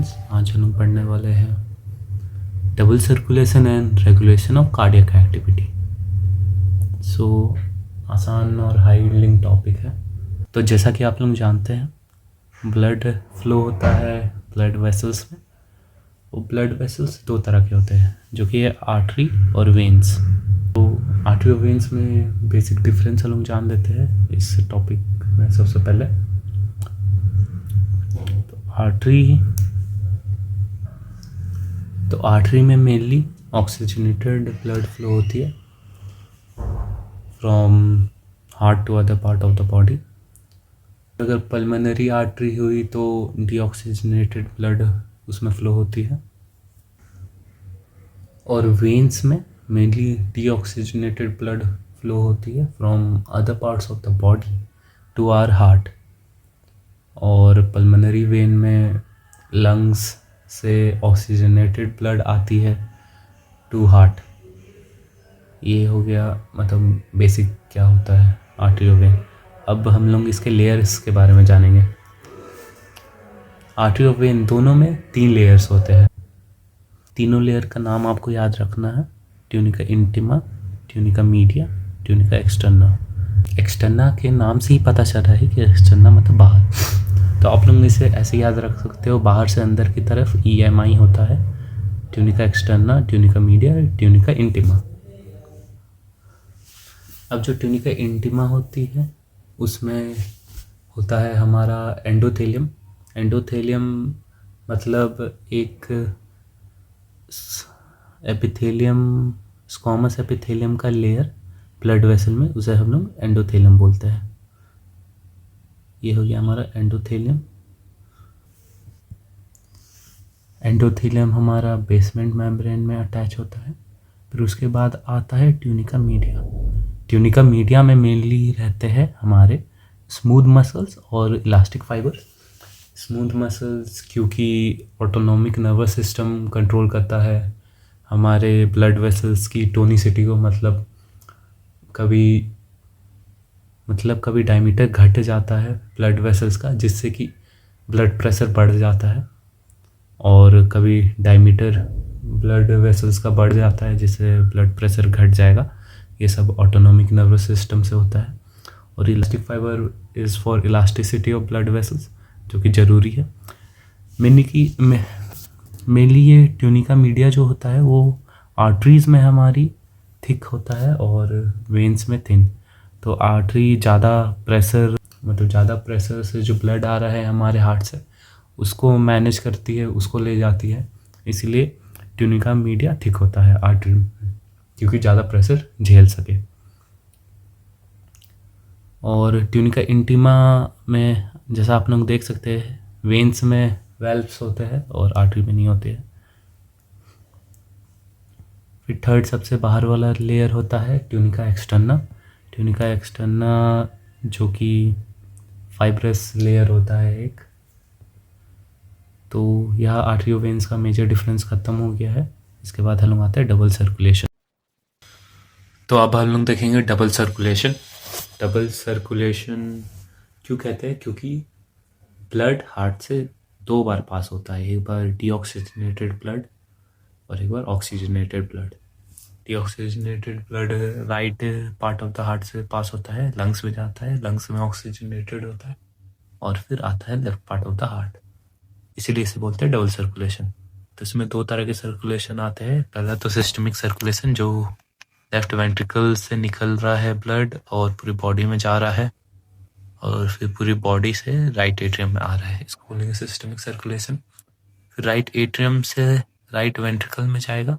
Students, आज हम लोग पढ़ने वाले हैं double circulation and regulation of cardiac activity. So आसान और हाई यील्डिंग टॉपिक है। तो जैसा कि आप लोग जानते हैं, ब्लड फ्लो होता है ब्लड वेसल्स में। वो ब्लड वेसल्स दो तरह के होते हैं, जो कि है आर्टरी और वेन्स। तो आर्टरी और वेन्स में बेसिक डिफरेंस हम लोग जान लेते हैं इस टॉपिक में। सबसे पहले आर्टरी में मेनली ऑक्सीजनेटेड ब्लड फ्लो होती है from heart to other part of the body. अगर पल्मोनरी आर्टरी हुई तो डीऑक्सीजनेटेड ब्लड उसमें फ्लो होती है। और वेन्स में मेनली डीऑक्सीजनेटेड ब्लड फ्लो होती है from other parts of the body to our heart. और पल्मोनरी वेन में लंग्स से ऑक्सीजनेटेड ब्लड आती है टू हार्ट। ये हो गया मतलब बेसिक क्या होता है आर्टरी और वेन। अब हम लोग इसके लेयर्स के बारे में जानेंगे। आर्टरी और वेन दोनों में 3 लेयर्स होते हैं। तीनों लेयर का नाम आपको याद रखना है: tunica intima, tunica media, tunica externa. Externa के नाम से ही पता चल रहा है कि एक्सटर्ना मतलब बाहर। तो आप लोग इसे ऐसे याद रख सकते हो, बाहर से अंदर की तरफ EMI होता है। Tunica externa, tunica media, tunica intima. अब जो ट्यूनिका इंटिमा होती है उसमें होता है हमारा एंडोथेलियम। एंडोथेलियम मतलब एक एपिथेलियम, स्क्वामस एपिथेलियम का लेयर ब्लड वेसल में, उसे हम लोग एंडोथेलियम बोलते हैं। ये हो गया हमारा एंडोथेलियम। एंडोथेलियम हमारा बेसमेंट मेम्ब्रेन में अटैच होता है। फिर उसके बाद आता है ट्यूनिका मीडिया। ट्यूनिका मीडिया में मेनली रहते हैं हमारे स्मूथ मसल्स और इलास्टिक फाइबर। स्मूथ मसल्स क्योंकि ऑटोनॉमिक नर्वस सिस्टम कंट्रोल करता है हमारे ब्लड वेसल्स की टोनिसिटी को। कभी डायमीटर घट जाता है ब्लड वेसल्स का, जिससे कि ब्लड प्रेशर बढ़ जाता है। और कभी डायमीटर ब्लड वेसल्स का बढ़ जाता है, जिससे ब्लड प्रेशर घट जाएगा। ये सब ऑटोनॉमिक नर्वस सिस्टम से होता है। और elastic fibre is for elasticity of blood vessels, जो कि ज़रूरी है। मेनली ये ट्यूनिका मीडिया जो होता है वो आर्टरीज़ में हमारी थिक होता है और वेन्स में थिन। तो आर्टरी ज़्यादा प्रेशर से जो ब्लड आ रहा है हमारे हार्ट से, उसको मैनेज करती है, उसको ले जाती है। इसलिए ट्यूनिका मीडिया थिक होता है आर्टरी में, क्योंकि ज़्यादा प्रेशर झेल सके। और ट्यूनिका इंटिमा में जैसा आप लोग देख सकते हैं, वेन्स में वेल्व्स होते हैं और आर्टरी में नहीं होते हैं। फिर थर्ड सबसे बाहर वाला लेयर होता है ट्यूनिका एक्सटर्ना। ट्यूनिका एक्सटर्ना जो कि फाइब्रस लेयर होता है एक। तो यह आर्टरी और वेन्स का मेजर डिफरेंस ख़त्म हो गया है। इसके बाद हम लोग आते हैं डबल सर्कुलेशन। तो अब हम लोग देखेंगे डबल सर्कुलेशन। डबल सर्कुलेशन क्यों कहते हैं? क्योंकि ब्लड हार्ट से 2 बार पास होता है। एक बार डीऑक्सीजनेटेड ब्लड और एक बार oxygenated blood. Deoxygenated blood right part of the heart से पास होता है, लंग्स में जाता है, लंग्स में ऑक्सीजनेटेड होता है और फिर आता है left part of the heart. इसीलिए इसे बोलते हैं डबल सर्कुलेशन। तो इसमें 2 तरह के सर्कुलेशन आते हैं। पहला तो सिस्टमिक सर्कुलेशन, जो लेफ्ट वेंट्रिकल से निकल रहा है ब्लड और पूरी बॉडी में जा रहा है और फिर पूरी बॉडी से राइट एट्रियम में आ रहा है, इसको बोलेंगे सिस्टमिक सर्कुलेशन। फिर राइट एट्रियम से राइट वेंट्रिकल में जाएगा,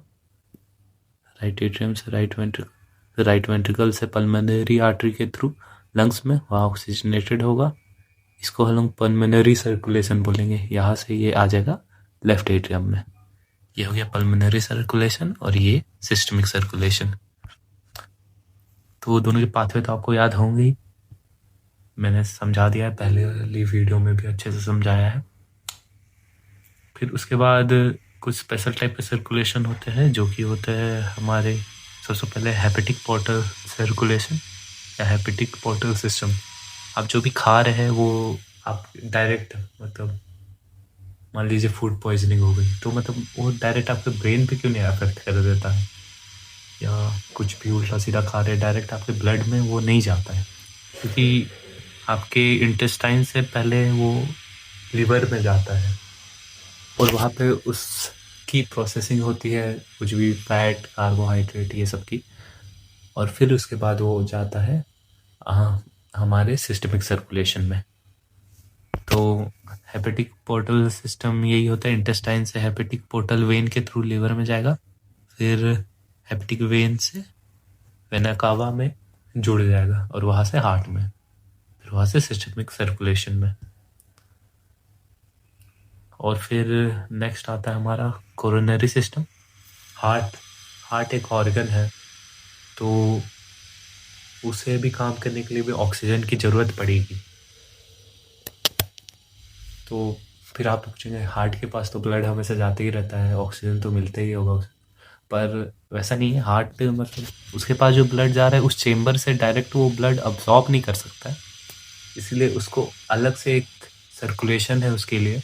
राइट एट्रियम से राइट वेंट्रिकल, फिर राइट वेंट्रिकल से पल्मोनरी आर्टरी के थ्रू लंग्स में, वहाँ ऑक्सीजनेटेड होगा। इसको हम लोग पल्मोनरी सर्कुलेशन बोलेंगे। यहाँ से ये आ जाएगा लेफ्ट एट्रियम में। ये हो गया पल्मोनरी सर्कुलेशन और ये सिस्टमिक सर्कुलेशन। तो दोनों के पाथवे तो आपको याद होंगे ही, मैंने समझा दिया है, पहले वाली वीडियो में भी अच्छे से समझाया है। फिर उसके बाद कुछ स्पेशल टाइप के सर्कुलेशन होते हैं, जो कि होते हैं हमारे सबसे पहले हेपेटिक पोर्टल सर्कुलेशन या हेपेटिक पोर्टल सिस्टम। आप जो भी खा रहे हैं वो आप डायरेक्ट मान लीजिए फूड पॉइजनिंग हो गई, तो मतलब वो डायरेक्ट आपके ब्रेन पे क्यों नहीं अफेक्ट कर देता है, या कुछ भी उल्टा सीधा खा रहे डायरेक्ट आपके ब्लड में वो नहीं जाता है, क्योंकि आपके इंटेस्टाइन से पहले वो लिवर में जाता है और वहाँ पे उसकी प्रोसेसिंग होती है, कुछ भी फैट कार्बोहाइड्रेट ये सब की, और फिर उसके बाद वो जाता है हमारे सिस्टमिक सर्कुलेशन में। तो हेपेटिक पोर्टल सिस्टम यही होता है, इंटेस्टाइन से हेपेटिक पोर्टल वेन के थ्रू लिवर में जाएगा, फिर हेपेटिक वेन से वेना कावा में जुड़ जाएगा और वहाँ से हार्ट में, फिर वहाँ से सिस्टमिक सर्कुलेशन में। और फिर नेक्स्ट आता है हमारा कोरोनरी सिस्टम। हार्ट एक ऑर्गन है, तो उसे भी काम करने के लिए भी ऑक्सीजन की ज़रूरत पड़ेगी। तो फिर आप पूछेंगे हार्ट के पास तो ब्लड हमेशा जाते ही रहता है, ऑक्सीजन तो मिलता ही होगा उसे, पर वैसा नहीं है। हार्ट मतलब उसके पास जो ब्लड जा रहा है उस चेम्बर से डायरेक्ट वो ब्लड अब्जॉर्ब नहीं कर सकता है, इसलिए उसको अलग से एक सर्कुलेशन है उसके लिए,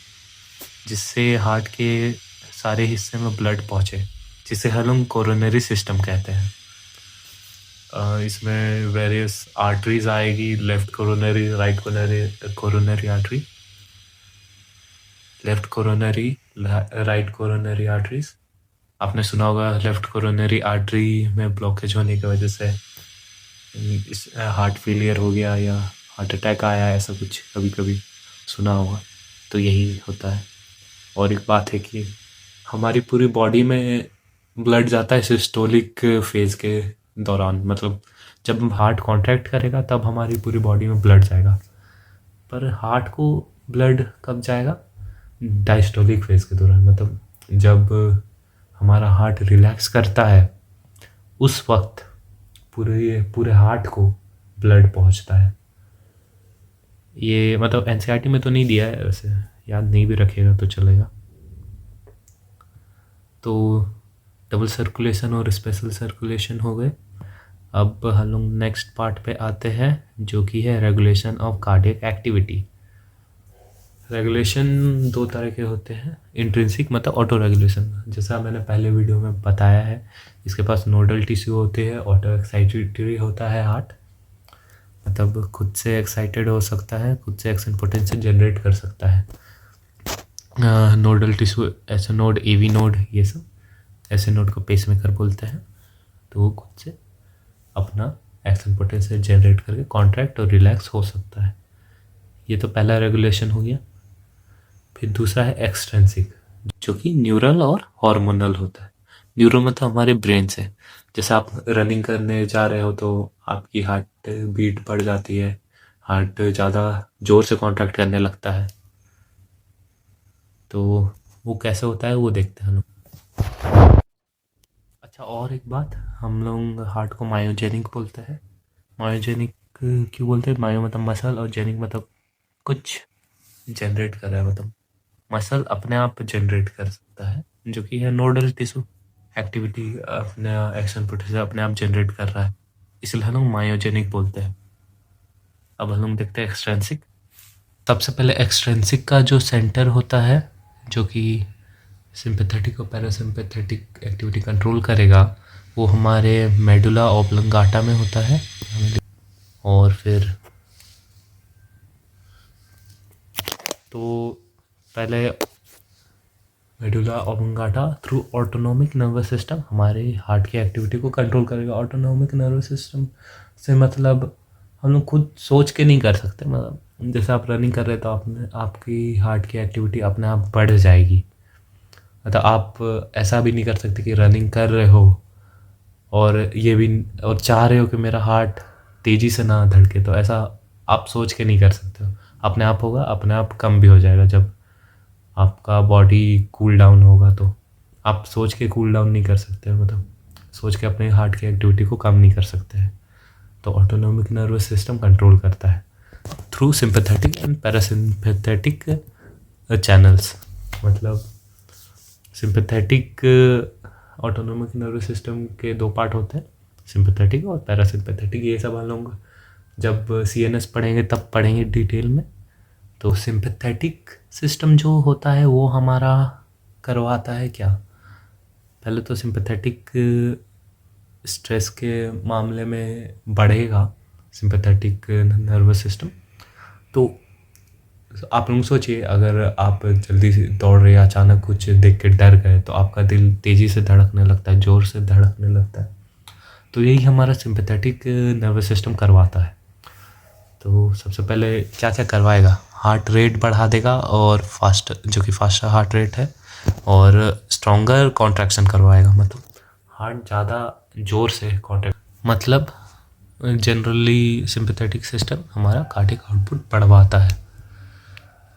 जिससे हार्ट के सारे हिस्से में ब्लड पहुँचे, जिसे हम कोरोनरी सिस्टम कहते हैं। इसमें वेरियस आर्टरीज आएगी, left coronary, right coronary artery, left coronary, right coronary arteries. आपने सुना होगा लेफ्ट कोरोनरी आर्टरी में ब्लॉकेज होने की वजह से इस हार्ट फेलियर हो गया या हार्ट अटैक आया, ऐसा कुछ कभी कभी सुना होगा, तो यही होता है। और एक बात है कि हमारी पूरी बॉडी में ब्लड जाता है सिस्टोलिक फेज़ के दौरान, मतलब जब हार्ट कॉन्ट्रैक्ट करेगा तब हमारी पूरी बॉडी में ब्लड जाएगा, पर हार्ट को ब्लड कब जाएगा, डायस्टोलिक फेज़ के दौरान, मतलब जब हमारा हार्ट रिलैक्स करता है उस वक्त पूरे हार्ट को ब्लड पहुंचता है। ये मतलब एनसीईआरटी में तो नहीं दिया है, वैसे याद नहीं भी रखेगा तो चलेगा। तो डबल सर्कुलेशन और स्पेशल सर्कुलेशन हो गए। अब हम लोग नेक्स्ट पार्ट पे आते हैं, जो कि है regulation of cardiac activity. Regulation दो तरह के होते हैं, इंट्रिंसिक मतलब ऑटो रेगुलेशन, जैसा मैंने पहले वीडियो में बताया है। इसके पास नोडल टिश्यू होते हैं, ऑटो एक्साइटेटरी होता है हार्ट, मतलब खुद से एक्साइटेड हो सकता है, खुद से एक्शन पोटेंशियल जनरेट कर सकता है। नोडल टिश्यू ऐसे नोड, एवी नोड, ये सब ऐसे नोड को पेसमेकर बोलते हैं। तो वो खुद से अपना एक्शन पोटेंशियल जनरेट करके कॉन्ट्रैक्ट और रिलैक्स हो सकता है। ये तो पहला रेगुलेशन हो गया। फिर दूसरा है एक्सट्रेंसिक, जो कि न्यूरल और हार्मोनल होता है। न्यूरल मतलब हमारे ब्रेन से, जैसे आप रनिंग करने जा रहे हो तो आपकी हार्ट बीट बढ़ जाती है, हार्ट ज़्यादा ज़ोर से कॉन्ट्रैक्ट करने लगता है, तो वो कैसे होता है वो देखते हैं हम लोग। अच्छा, और एक बात, हम लोग हार्ट को मायोजेनिक बोलते हैं। मायोजेनिक क्यों बोलते हैं? मायो मतलब मसल और जेनिक मतलब कुछ जनरेट कर रहा है, मतलब मसल अपने आप जनरेट कर सकता है, जो कि है नोडल टिश्यू एक्टिविटी, अपने एक्शन पोटेंशियल अपने आप जनरेट कर रहा है, इसलिए हम लोग मायोजेनिक बोलते हैं। अब हम लोग देखते हैं एक्सट्रेंसिक। सबसे पहले एक्सट्रेंसिक का जो सेंटर होता है, जो कि सिंपैथेटिक और पैरासिम्पैथेटिक एक्टिविटी कंट्रोल करेगा, वो हमारे मेडुला ऑब्लंगाटा में होता है। और फिर तो पहले medulla oblongata through autonomic nervous system हमारे हार्ट की एक्टिविटी को कंट्रोल करेगा। ऑटोनोमिक नर्वस सिस्टम से मतलब हम लोग खुद सोच के नहीं कर सकते, मतलब जैसे आप रनिंग कर रहे हो तो आपकी हार्ट की एक्टिविटी अपने आप बढ़ जाएगी। मतलब आप ऐसा भी नहीं कर सकते कि रनिंग कर रहे हो और ये भी और चाह रहे हो कि मेरा हार्ट तेज़ी से ना धड़के, तो ऐसा आप सोच के नहीं कर सकते हो। अपने आप होगा, अपने आप कम भी हो जाएगा जब आपका बॉडी कूल डाउन होगा, तो आप सोच के कूल डाउन नहीं कर सकते, मतलब सोच के अपने हार्ट की एक्टिविटी को कम नहीं कर सकते हैं। तो ऑटोनोमिक नर्वस सिस्टम कंट्रोल करता है through sympathetic and parasympathetic channels. मतलब सिंपैथेटिक ऑटोनोमिक नर्वस सिस्टम के दो पार्ट होते हैं, सिंपैथेटिक और पैरासिम्पैथेटिक। ये सब हम लोग जब CNS पढ़ेंगे तब पढ़ेंगे डिटेल में, तो सिंपैथेटिक सिस्टम जो होता है वो हमारा करवाता है क्या? पहले तो सिंपैथेटिक स्ट्रेस के मामले में बढ़ेगा सिंपैथेटिक नर्वस सिस्टम। तो आप लोग सोचिए, अगर आप जल्दी से दौड़ रहे अचानक कुछ देख के डर गए तो आपका दिल तेज़ी से धड़कने लगता है, ज़ोर से धड़कने लगता है। तो यही हमारा सिंपैथेटिक नर्वस सिस्टम करवाता है। तो सबसे पहले क्या क्या करवाएगा? हार्ट रेट बढ़ा देगा और जो कि फास्टर हार्ट रेट है, और स्ट्रॉन्गर कॉन्ट्रैक्शन करवाएगा, मतलब हार्ट ज़्यादा ज़ोर से कॉन्ट्रैक्ट, मतलब जनरली सिंपैथेटिक सिस्टम हमारा कार्डियक आउटपुट बढ़वाता है।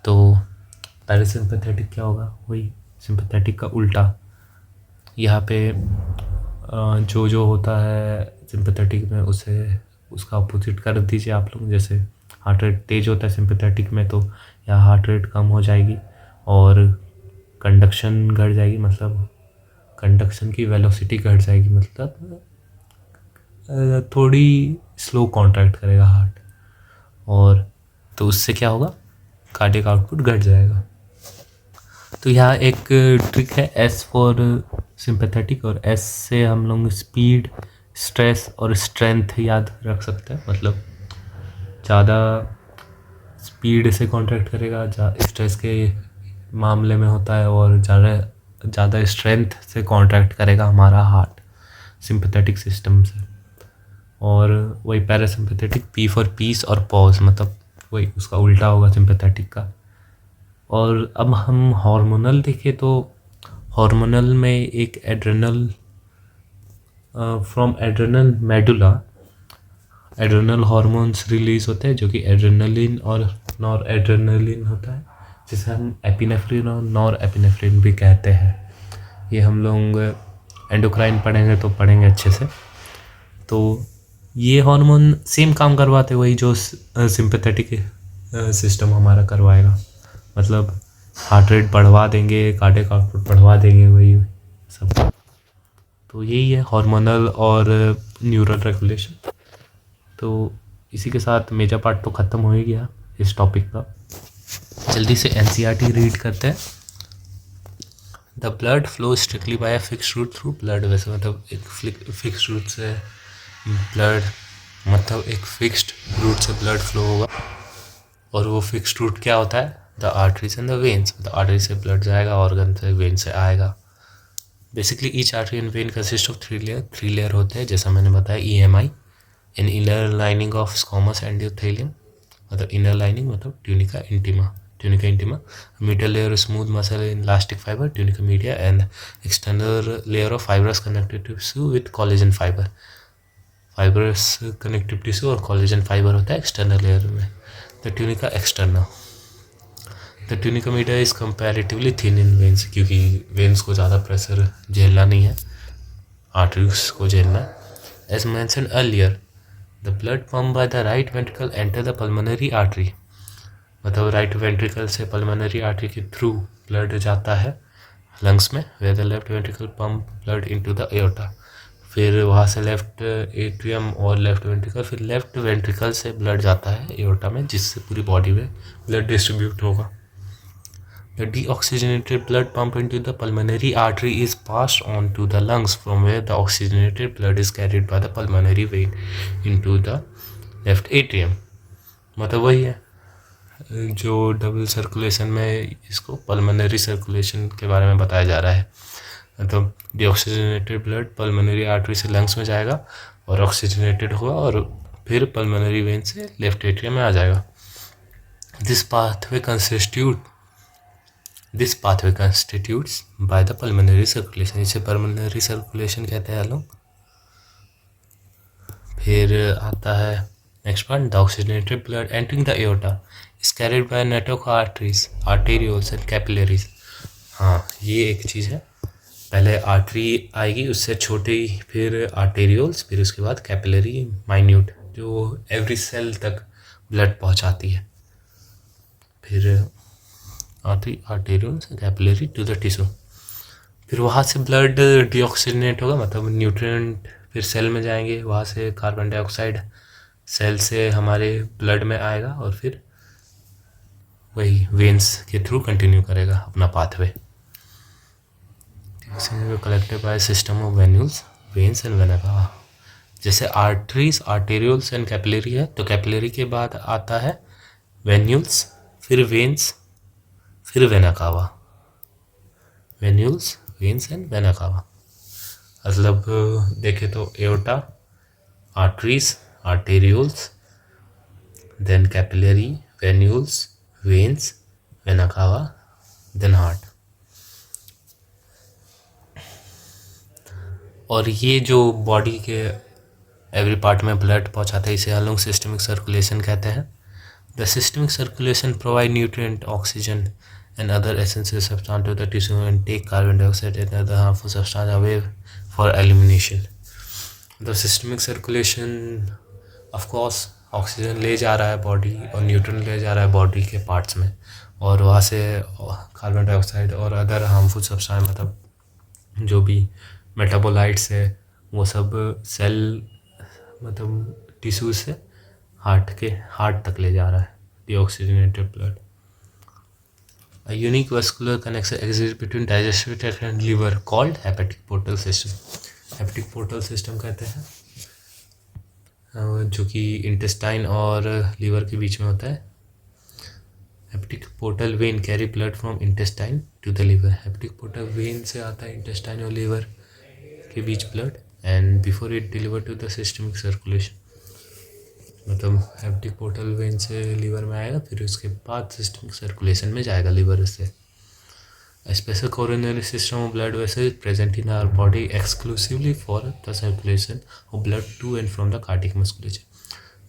तो पैरासिम्पैथेटिक क्या होगा? वही सिंपैथेटिक का उल्टा। यहाँ पे जो होता है सिंपैथेटिक में उसे उसका अपोजिट कर दीजिए आप लोग। जैसे हार्ट रेट तेज़ होता है सिंपैथेटिक में, तो यहाँ हार्ट रेट कम हो जाएगी और कंडक्शन घट जाएगी, मतलब कंडक्शन की वेलोसिटी घट जाएगी, मतलब थोड़ी स्लो कॉन्ट्रैक्ट करेगा हार्ट, और तो उससे क्या होगा? कार्डियक आउटपुट घट जाएगा। तो यहाँ एक ट्रिक है, एस फॉर सिंपैथेटिक, और एस से हम लोग स्पीड, स्ट्रेस और स्ट्रेंथ याद रख सकते हैं। मतलब ज़्यादा स्पीड से कॉन्ट्रैक्ट करेगा स्ट्रेस के मामले में होता है, और ज़्यादा स्ट्रेंथ से कॉन्ट्रैक्ट करेगा हमारा हार्ट सिंपैथेटिक सिस्टम से। और वही पैरासिम्पैथेटिक, पी फॉर पीस और पॉज, मतलब वही उसका उल्टा होगा सिंपैथेटिक का। और अब हम हार्मोनल देखें तो हार्मोनल में एक adrenal, from adrenal medulla adrenal hormones release होते हैं, जो कि एड्रेनलिन और नॉर एड्रेनलिन होता है, जिसे हम एपिनेफ्रिन और नॉर एपिनेफ्रिन भी कहते हैं। ये हम लोग एंडोक्राइन पढ़ेंगे तो पढ़ेंगे अच्छे से। तो ये हार्मोन सेम काम करवाते वही जो सिंपैथेटिक सिस्टम हमारा करवाएगा, मतलब हार्ट रेट बढ़वा देंगे, कार्डियक आउटपुट बढ़वा देंगे, वही सब। तो यही है हार्मोनल और न्यूरल रेगुलेशन। तो इसी के साथ मेजर पार्ट तो ख़त्म हो ही गया इस टॉपिक का। जल्दी से एनसीईआरटी रीड करते हैं। The blood flow strictly by a fix route through blood vessel, मतलब एक फिक्स रूट से ब्लड, मतलब एक फिक्स्ड रूट से ब्लड फ्लो होगा, और वो फिक्स्ड रूट क्या होता है? The arteries and the veins. The artery से ब्लड जाएगा, ऑर्गन से, वेन से आएगा। Basically each artery and vein consist of 3 layer होते हैं, जैसा मैंने बताया, EMI, in inner lining of squamous endothelium, मतलब इनर लाइनिंग मतलब tunica intima, middle layer smooth muscle in elastic fibre tunica media, and external layer of fibrous connective tissue with collagen fibre. Fibrous connective tissue और collagen fibre होता है external layer में। The tunica externa, the tunica media is comparatively thin in veins, क्योंकि veins को ज़्यादा pressure झेलना नहीं है, आर्टरीज को झेलना है। As mention earlier, the blood pump by the right ventricle enter the pulmonary artery, मतलब राइट वेंट्रिकल से पल्मोनरी आर्टरी के थ्रू ब्लड जाता है लंग्स में, where the left ventricle pump blood into the aorta. फिर वहाँ से लेफ्ट एट्रियम और लेफ्ट वेंट्रिकल, फिर लेफ्ट वेंट्रिकल से ब्लड जाता है एओर्टा में, जिससे पूरी बॉडी में ब्लड डिस्ट्रीब्यूट होगा। The deoxygenated blood pumped into the pulmonary artery is passed on to the lungs, from where the oxygenated blood is carried by the pulmonary vein into the left atrium। मतलब वही है जो double circulation में इसको pulmonary circulation के बारे में बताया जा रहा है। मतलब डीऑक्सीजनेटेड ब्लड पल्मोनरी आर्टरी से लंग्स में जाएगा और ऑक्सीजनेटेड होगा, और फिर पल्मोनरी वेन से लेफ्ट एट्रियम में आ जाएगा। This pathway constitutes by the pulmonary circulation, इसे पल्मोनरी सर्कुलेशन कहते हैं लोग। फिर आता है next part, the oxygenated blood entering the aorta is carried by network arteries, arterioles and capillaries. हाँ, ये एक चीज़ है, पहले आर्टरी आएगी, उससे छोटी, फिर आर्टेरियोल्स, फिर उसके बाद कैपिलरी माइन्यूट, जो एवरी सेल तक ब्लड पहुंचाती है। फिर arterioles capillary to the tissue, फिर वहाँ से ब्लड डीऑक्सीजनेट होगा, मतलब न्यूट्रिएंट फिर सेल में जाएंगे, वहाँ से कार्बन डाइऑक्साइड सेल से हमारे ब्लड में आएगा, और फिर वही वेन्स के थ्रू कंटिन्यू करेगा अपना pathway. Collected by system of venules, veins and vena cava. जैसे आर्टरीज, आर्टेरियोल्स एंड कैपिलरी है, तो कैपिलरी के बाद आता है वेन्यूल्स, फिर वेन्स, फिर vena cava. Venules, veins and vena cava. मतलब देखे तो aorta, arteries, arterioles, then capillary, venules, veins, vena cava, then heart. और ये जो बॉडी के एवरी पार्ट में ब्लड पहुंचाता है इसे हम लोग सिस्टमिक सर्कुलेशन कहते हैं। The systemic circulation provide nutrient, oxygen and other essential substance to the tissue and take carbon dioxide and other harmful substance away for elimination. The systemic circulation of course oxygen ले जा रहा है body और neutron ले जा रहा है body के पार्ट्स में, और वहाँ से कार्बन डाइऑक्साइड और अदर हार्मफुल सब्सटेंस मतलब जो भी मेटाबोलाइट्स है वो सब सेल मतलब टिश्यू से हार्ट तक ले जा रहा है deoxygenated blood. A unique vascular connection exists between digestive tract and liver called hepatic portal system. Hepatic portal system कहते हैं जो कि इंटेस्टाइन और लीवर के बीच में होता है। Hepatic portal vein carry blood from intestine to the liver. Hepatic portal vein से आता है इंटेस्टाइन और लीवर के बीच blood, and before it deliver to the systemic circulation. मतलब हेपेटिक पोर्टल वेन से लीवर में आएगा, फिर उसके बाद सिस्टमिक सर्कुलेशन में जाएगा लीवर से। A special coronary system of blood vessels present in our body exclusively for the circulation of blood to and from the cardiac musculature.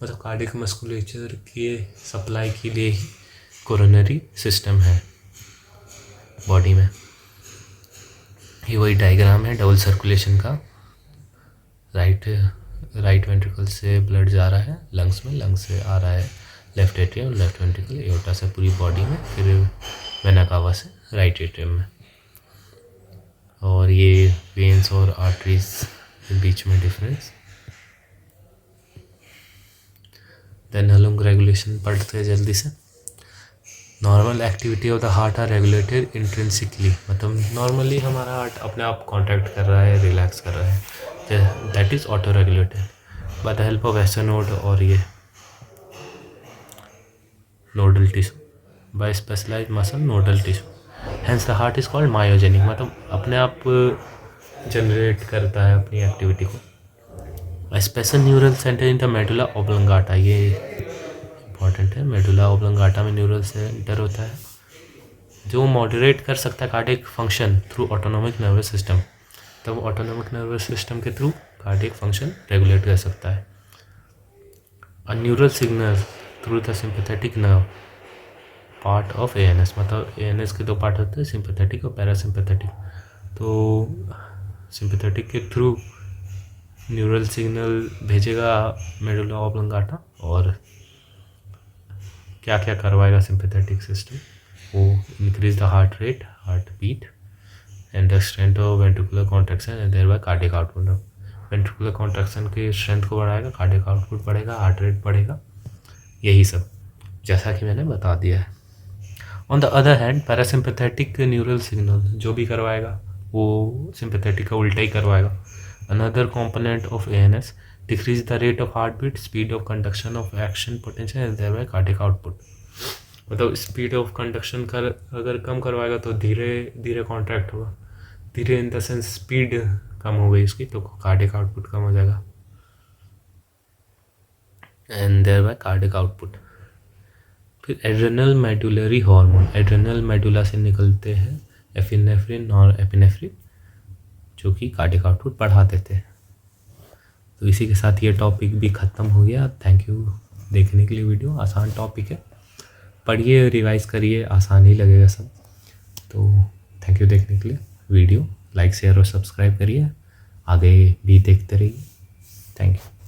मतलब कार्डियक मस्कुलेचर के सप्लाई के लिए कोरोनरी सिस्टम है body में। ये वही डायग्राम है डबल सर्कुलेशन का। राइट वेंट्रिकल से ब्लड जा रहा है लंग्स में, लंग्स से आ रहा है left atrium, left ventricle, aorta से पूरी बॉडी में, फिर वेना कावा से राइट एट्रियम में। और ये वेन्स और आर्टरीज के बीच में डिफरेंस। देन हम लोग रेगुलेशन पढ़ते हैं जल्दी से। Normal activity of the heart are regulated intrinsically, मतलब नॉर्मली हमारा हार्ट अपने आप कॉन्ट्रैक्ट कर रहा है, रिलैक्स कर रहा है, that is auto regulated by the help of SA node और ये nodal tissue by specialised muscle nodal tissue. Hence the heart is called myogenic, मतलब अपने आप जनरेट करता है अपनी एक्टिविटी को। Special neural centre in the medulla oblongata, ये इंपॉर्टेंट है। मेडुला ऑब्लंगाटा में न्यूरल सेंटर होता है जो मॉडरेट कर सकता है cardiac function through autonomic nervous system. तब ऑटोनोमिक नर्वस सिस्टम के थ्रू कार्डियक फंक्शन रेगुलेट कर सकता है। A neural signal through the sympathetic nerve part of ANS, मतलब एएनएस के दो पार्ट होते हैं, सिंपैथेटिक और पैरासिम्पैथेटिक। तो सिंपैथेटिक के थ्रू न्यूरल सिग्नल भेजेगा मेडुला ऑब्लंगाटा, और क्या क्या करवाएगा सिंपैथेटिक सिस्टम, वो increase the heart rate, heart beat and the strength of ventricular contraction and thereby cardiac output. Ventricular contraction की स्ट्रेंथ को बढ़ाएगा, कार्डियक आउटपुट बढ़ेगा, हार्ट रेट बढ़ेगा, यही सब जैसा कि मैंने बता दिया है। On the other hand parasympathetic neural signal जो भी करवाएगा वो सिंपैथेटिक का उल्टा ही करवाएगा। Another component of ANS decrease the rate of heart beat, speed of conduction of action potential and thereby cardiac output. मतलब स्पीड ऑफ कंडक्शन कर अगर कम करवाएगा तो धीरे धीरे कॉन्ट्रैक्ट होगा, धीरे इन द सेंस स्पीड कम हो गई इसकी, तो कार्डियक आउटपुट कम हो जाएगा एंड देयरबाय कार्डियक आउटपुट। फिर adrenal medullary hormone, adrenal medulla से निकलते हैं एपिनेफ्रिन और एपिनेफ्रिन जो कि कार्डियक आउटपुट बढ़ा देते हैं। तो इसी के साथ ये टॉपिक भी ख़त्म हो गया। थैंक यू देखने के लिए। वीडियो आसान टॉपिक है, पढ़िए रिवाइज करिए, आसान ही लगेगा सब। तो थैंक यू देखने के लिए। वीडियो लाइक शेयर और सब्सक्राइब करिए, आगे भी देखते रहिए। Thank you.